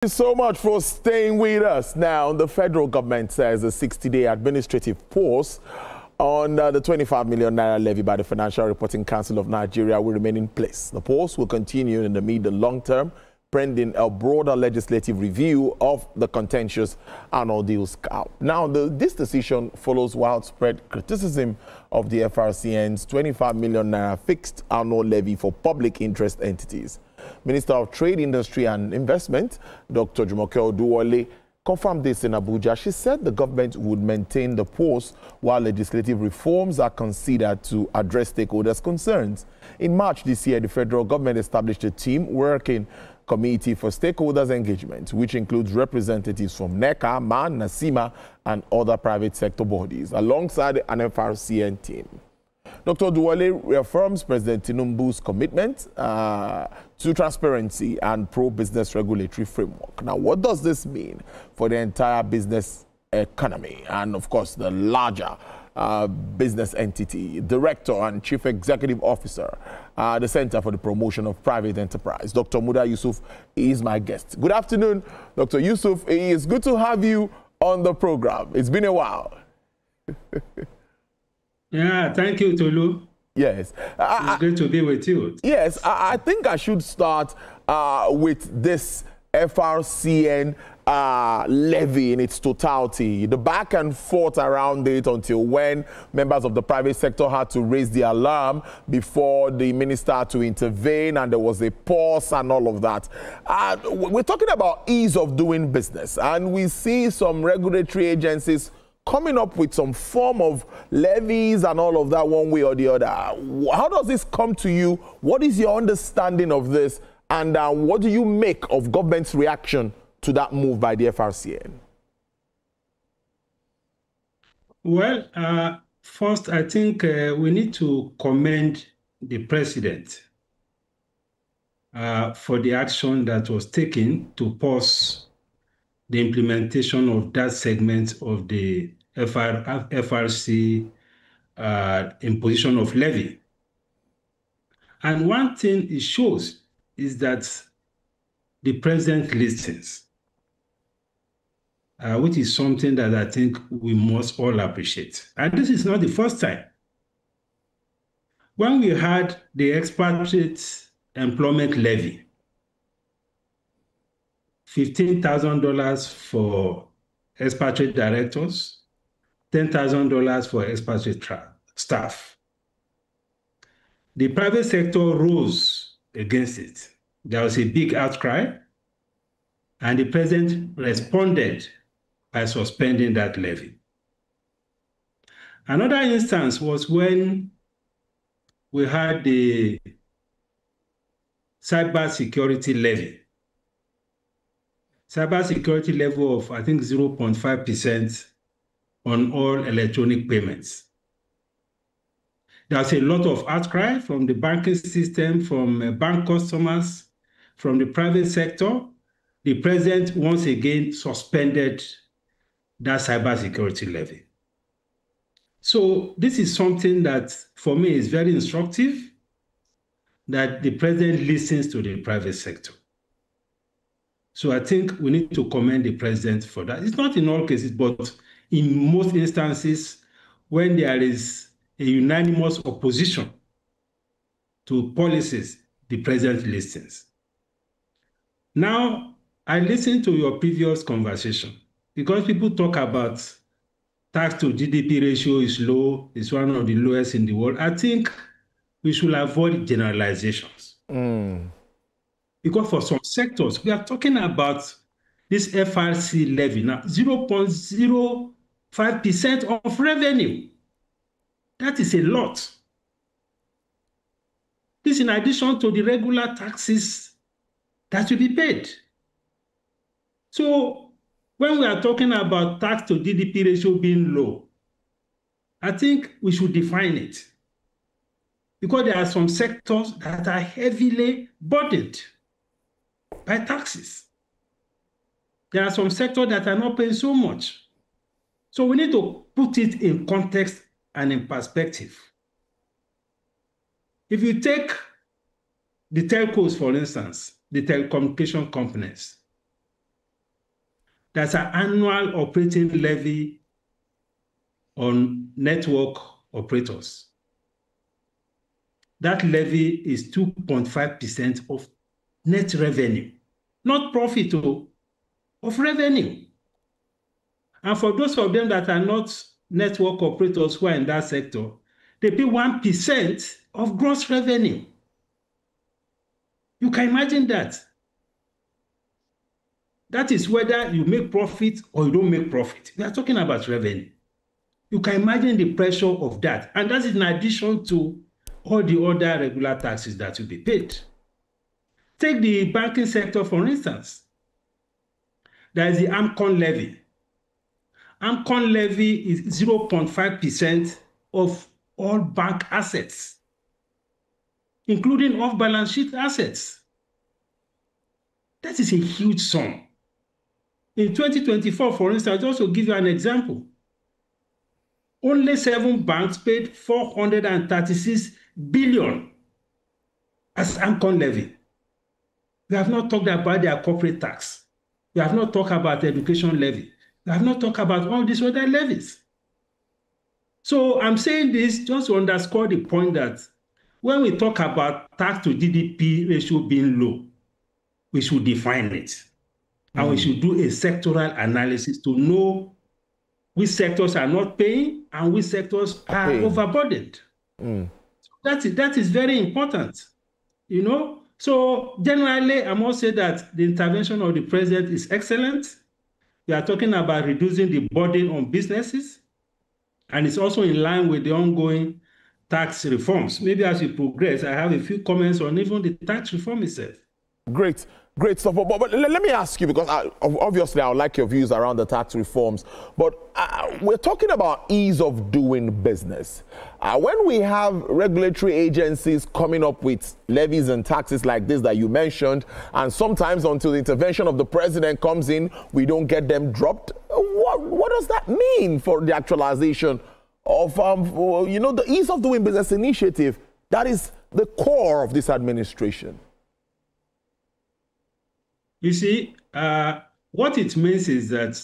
Thank you so much for staying with us. Now, the federal government says a 60-day administrative pause on the 25 million naira levy by the Financial Reporting Council of Nigeria will remain in place. The pause will continue in the mid and long term, pending a broader legislative review of the contentious annual deals cap. Now, this decision follows widespread criticism of the FRCN's 25 million naira fixed annual levy for public interest entities. Minister of Trade, Industry and Investment, Dr. Jumoke Oduwole, confirmed this in Abuja. She said the government would maintain the pause while legislative reforms are considered to address stakeholders' concerns. In March this year, the federal government established a team working committee for stakeholders' engagement, which includes representatives from NECA, MAN, NASIMA, and other private sector bodies, alongside an FRCN team. Dr. Oduwole reaffirms President Tinubu's commitment to transparency and pro-business regulatory framework. Now, what does this mean for the entire business economy and, of course, the larger business entity, Director and Chief Executive Officer, the Center for the Promotion of Private Enterprise, Dr. Muda Yusuf, is my guest. Good afternoon, Dr. Yusuf. It is good to have you on the program. It's been a while. Yeah, thank you, Tolu. Yes. It's great to be with you. Yes, I think I should start with this FRCN levy in its totality, the back and forth around it until when members of the private sector had to raise the alarm before the minister had to intervene, and there was a pause and all of that. We're talking about ease of doing business, and we see some regulatory agencies coming up with some form of levies and all of that one way or the other. How does this come to you? What is your understanding of this? And what do you make of government's reaction to that move by the FRCN? Well, first, I think we need to commend the president for the action that was taken to pause the implementation of that segment of the FRC imposition of levy. And one thing it shows is that the president listens, which is something that I think we must all appreciate. And this is not the first time. When we had the expatriate employment levy, $15,000 for expatriate directors, $10,000 for expatriate staff. The private sector rose against it. There was a big outcry, and the president responded by suspending that levy. Another instance was when we had the cybersecurity levy. Cybersecurity level of, I think, 0.5% on all electronic payments. There's a lot of outcry from the banking system, from bank customers, from the private sector. The president once again suspended that cybersecurity levy. So this is something that, for me, is very instructive, that the president listens to the private sector. So I think we need to commend the president for that. It's not in all cases, but in most instances, when there is a unanimous opposition to policies, the president listens. Now, I listened to your previous conversation because people talk about tax to GDP ratio is low, it's one of the lowest in the world. I think we should avoid generalizations. Because for some sectors, we are talking about this FRC levy now, 0.05% of revenue. That is a lot. This in addition to the regular taxes that will be paid. So when we are talking about tax to GDP ratio being low, I think we should define it. Because there are some sectors that are heavily burdened by taxes. There are some sectors that are not paying so much. So we need to put it in context and in perspective. If you take the telcos, for instance, the telecommunication companies, There's an annual operating levy on network operators. That levy is 2.5% of net revenue, not profit, of revenue. And for those of them that are not network operators who are in that sector, they pay 1% of gross revenue. You can imagine that. That is whether you make profit or you don't make profit. We are talking about revenue. You can imagine the pressure of that. And that is in addition to all the other regular taxes that will be paid. Take the banking sector, for instance. There is the AMCON levy. AMCON levy is 0.5% of all bank assets, including off-balance sheet assets. That is a huge sum. In 2024, for instance, I'll also give you an example. Only 7 banks paid 436 billion as AMCON levy. We have not talked about their corporate tax. We have not talked about the education levy. We have not talked about all these other levies. So I'm saying this just to underscore the point that when we talk about tax to GDP ratio being low, we should define it. And we should do a sectoral analysis to know which sectors are not paying and which sectors are overburdened. That is very important, you know. So generally, I must say that the intervention of the president is excellent. We are talking about reducing the burden on businesses, and it's also in line with the ongoing tax reforms. Maybe as we progress, I have a few comments on even the tax reform itself. Great. Great stuff. But let me ask you, because obviously I would like your views around the tax reforms, but we're talking about ease of doing business. When we have regulatory agencies coming up with levies and taxes like this that you mentioned, and sometimes until the intervention of the president comes in, we don't get them dropped, what does that mean for the actualization of, the ease of doing business initiative that is the core of this administration? You see, what it means is that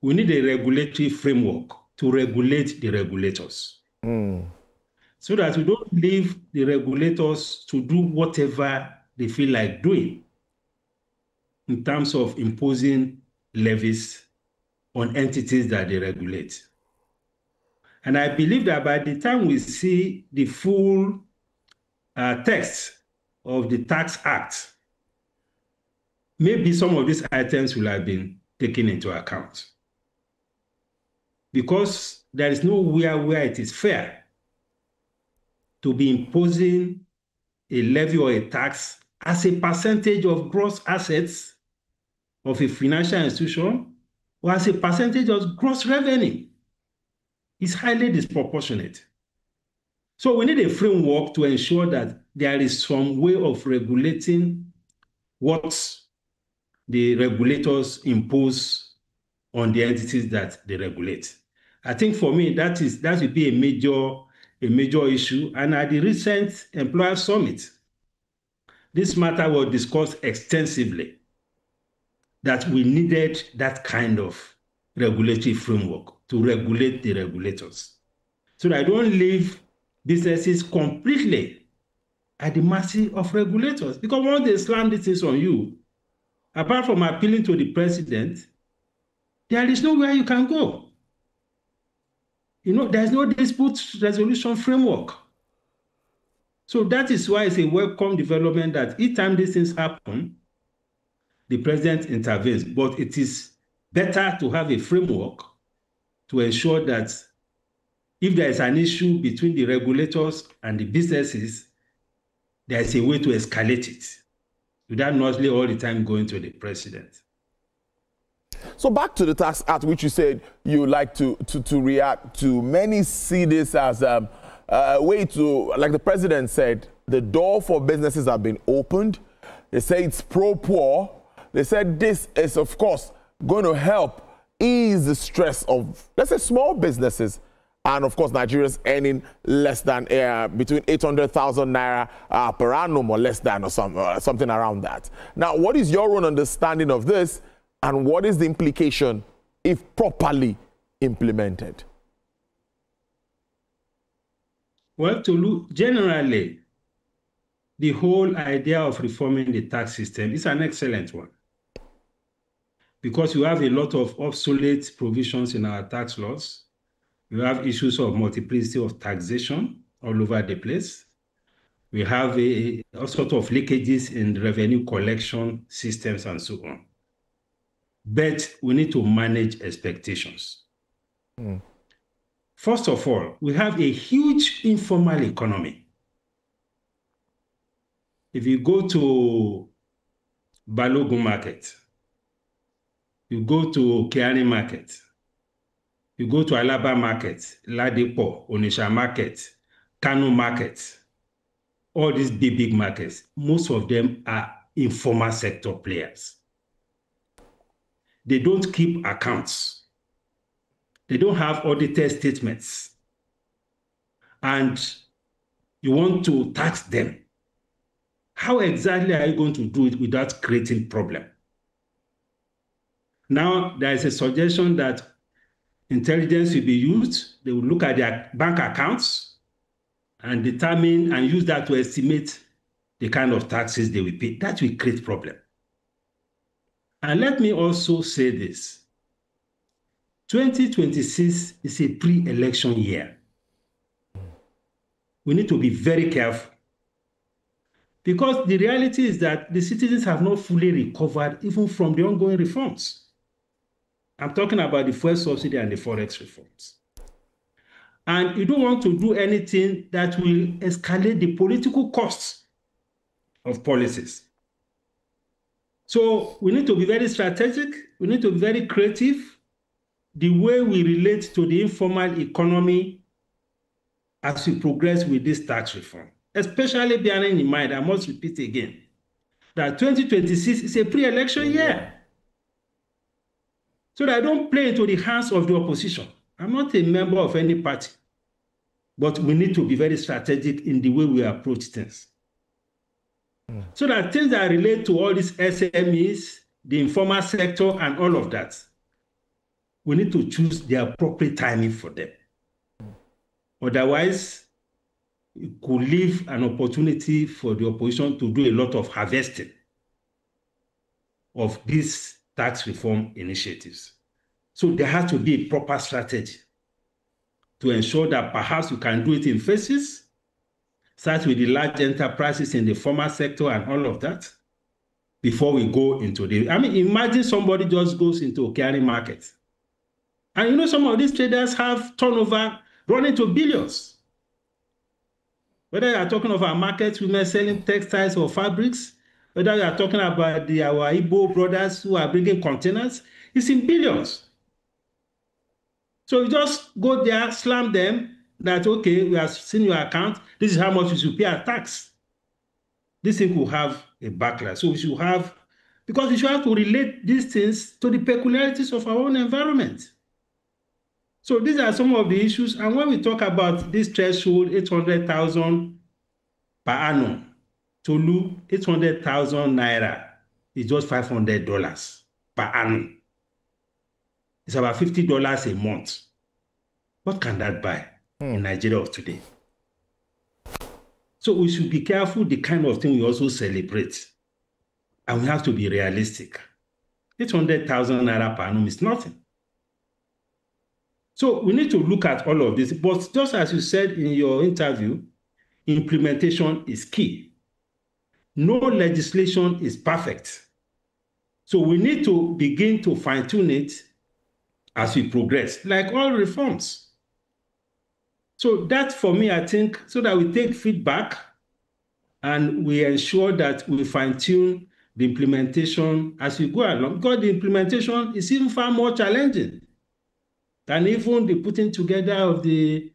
we need a regulatory framework to regulate the regulators. So that we don't leave the regulators to do whatever they feel like doing in terms of imposing levies on entities that they regulate. And I believe that by the time we see the full text of the Tax Act, maybe some of these items will have been taken into account. Because there is nowhere where it is fair to be imposing a levy or a tax as a percentage of gross assets of a financial institution or as a percentage of gross revenue. It's highly disproportionate. So we need a framework to ensure that there is some way of regulating what the regulators impose on the entities that they regulate. I think for me, that would be a major issue. And at the recent Employer Summit, this matter was discussed extensively, that we needed that kind of regulatory framework to regulate the regulators. So that I don't leave businesses completely at the mercy of regulators. Because once they slam these things on you, apart from appealing to the president, there is nowhere you can go. There's no dispute resolution framework. So that is why it's a welcome development that each time these things happen, the president intervenes. But it is better to have a framework to ensure that if there is an issue between the regulators and the businesses, there is a way to escalate it, without not all the time going to the president. So back to the Tax Act, which you said you like to react to. Many see this as a way to, like the president said, the door for businesses have been opened. They say it's pro-poor. They said this is, of course, going to help ease the stress of, let's say, small businesses. And of course, Nigerians earning less than between 800,000 naira per annum or less than, or something around that. Now, what is your own understanding of this? And what is the implication if properly implemented? Well, generally, the whole idea of reforming the tax system is an excellent one, because you have a lot of obsolete provisions in our tax laws. You have issues of multiplicity of taxation all over the place. We have all sorts of leakages in revenue collection systems and so on. But we need to manage expectations. First of all, we have a huge informal economy. If you go to Balogun Market, you go to Kiari Market, you go to Alaba Market, Ladipo, Onitsha Market, Kano Market, all these big markets, most of them are informal sector players. They don't keep accounts. They don't have audited statements. And you want to tax them. How exactly are you going to do it without creating problem? Now, there is a suggestion that intelligence will be used. They will look at their bank accounts and determine and use that to estimate the kind of taxes they will pay. That will create problem. And let me also say this. 2026 is a pre-election year. We need to be very careful, because the reality is that the citizens have not fully recovered even from the ongoing reforms. I'm talking about the fuel subsidy and the forex reforms. And you don't want to do anything that will escalate the political costs of policies. So we need to be very strategic. We need to be very creative. The way we relate to the informal economy as we progress with this tax reform, especially bearing in mind, I must repeat again, that 2026 is a pre-election year. So that I don't play into the hands of the opposition. I'm not a member of any party, but we need to be very strategic in the way we approach things. So that things that relate to all these SMEs, the informal sector, and all of that, we need to choose the appropriate timing for them. Otherwise, it could leave an opportunity for the opposition to do a lot of harvesting of these tax reform initiatives. So there has to be a proper strategy to ensure that perhaps you can do it in phases, start with the large enterprises in the formal sector and all of that, before we go into the... I mean, imagine somebody just goes into a Kiari market. And you know, some of these traders have turnover running to billions. Whether you are talking of our markets, women selling textiles or fabrics, whether you are talking about our Igbo brothers who are bringing containers, it's in billions. So you just go there, slam them, that, okay, we have seen your account, this is how much you should pay a tax. This thing will have a backlash. So we should have, because we should have to relate these things to the peculiarities of our own environment. So these are some of the issues. And when we talk about this threshold, 800,000 per annum, Tolu, 800,000 naira is just $500 per annum. It's about $50 a month. What can that buy in Nigeria of today? So we should be careful the kind of thing we also celebrate. And we have to be realistic. 800,000 naira per annum is nothing. So we need to look at all of this. But just as you said in your interview, implementation is key. No legislation is perfect. So we need to begin to fine-tune it as we progress, like all reforms. So that, for me, I think, so that we take feedback and we ensure that we fine-tune the implementation as we go along, because the implementation is even far more challenging than even the putting together of the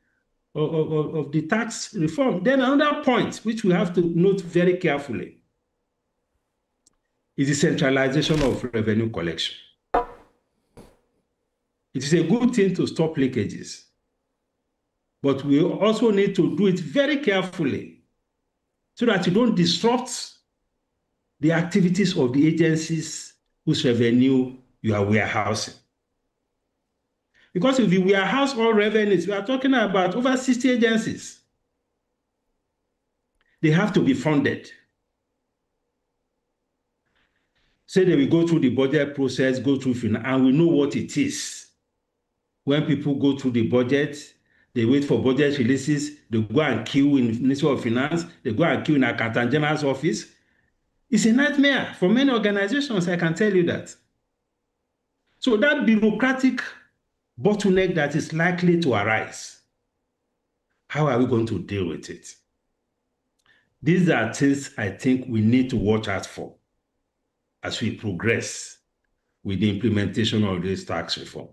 tax reform. Then another point, which we have to note very carefully, is the centralization of revenue collection. It is a good thing to stop leakages, but we also need to do it very carefully so that you don't disrupt the activities of the agencies whose revenue you are warehousing. Because if you warehouse all revenues, we are talking about over 60 agencies. They have to be funded. Say they will go through the budget process, go through finance, and we know what it is. When people go through the budget, they wait for budget releases, they go and queue in the Ministry of Finance, they go and queue in Accountant General's office. It's a nightmare for many organizations, I can tell you that. So that bureaucratic bottleneck that is likely to arise, how are we going to deal with it? These are things I think we need to watch out for as we progress with the implementation of this tax reform.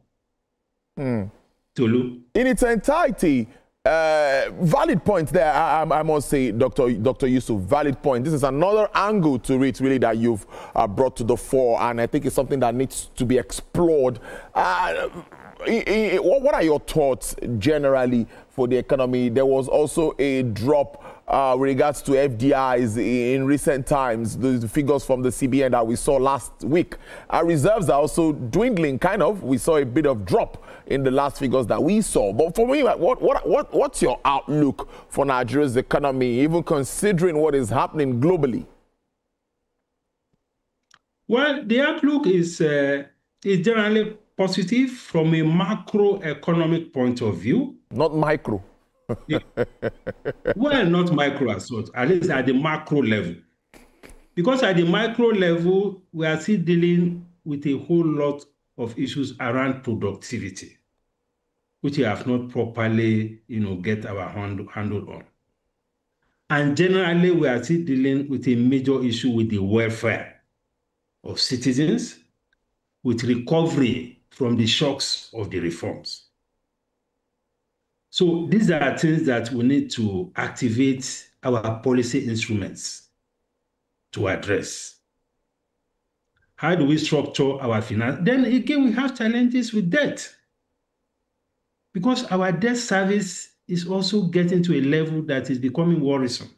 Tolu? In its entirety, valid point there, I must say, Dr. Yusuf, valid point. This is another angle to it, really, that you've brought to the fore, and I think it's something that needs to be explored. What are your thoughts generally for the economy? There was also a drop with regards to FDIs in recent times, the figures from the CBN that we saw last week. Our reserves are also dwindling, kind of. We saw a bit of drop in the last figures that we saw. But for me, what's your outlook for Nigeria's economy, even considering what is happening globally? Well, the outlook is generally positive from a macroeconomic point of view. Not micro. Well, not micro as such, at least at the macro level. Because at the micro level, we are still dealing with a whole lot of issues around productivity, which we have not properly, get our handle on. And generally, we are still dealing with a major issue with the welfare of citizens, with recovery from the shocks of the reforms. So these are things that we need to activate our policy instruments to address. How do we structure our finance? Then again, we have challenges with debt, because our debt service is also getting to a level that is becoming worrisome.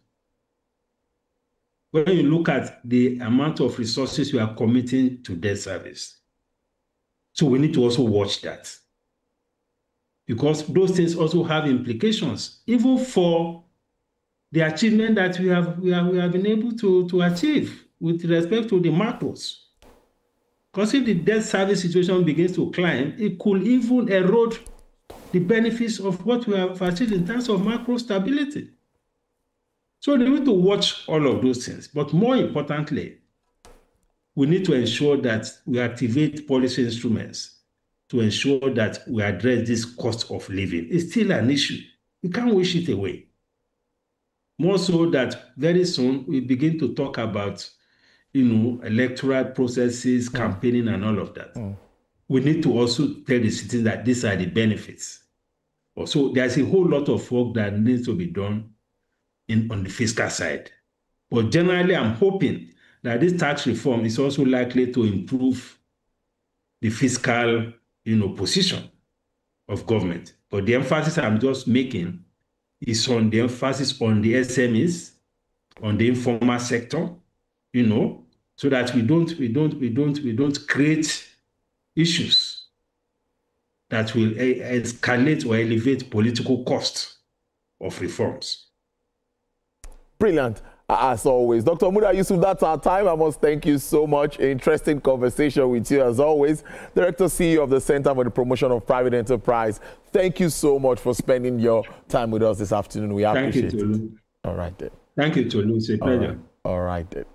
When you look at the amount of resources we are committing to debt service. So we need to also watch that, because those things also have implications, even for the achievement that we have been able to achieve with respect to the macros. Because if the debt service situation begins to climb, it could even erode the benefits of what we have achieved in terms of macro stability. So we need to watch all of those things. But more importantly, we need to ensure that we activate policy instruments to ensure that we address this cost of living. It's still an issue. We can't wish it away. More so that very soon we begin to talk about, electoral processes, campaigning, and all of that. We need to also tell the citizens that these are the benefits. Also, there's a whole lot of work that needs to be done on the fiscal side. But generally, I'm hoping that this tax reform is also likely to improve the fiscal, position of government. But the emphasis I'm just making is on the emphasis on the SMEs, on the informal sector, so that we don't create issues that will escalate or elevate political costs of reforms. Brilliant. As always. Dr. Muda Yusuf, that's our time. I must thank you so much. Interesting conversation with you as always. Director CEO of the Center for the Promotion of Private Enterprise. Thank you so much for spending your time with us this afternoon. We appreciate it. Thank you, Tolu. All right, then. Thank you, Tolu. It's a pleasure. All right, then.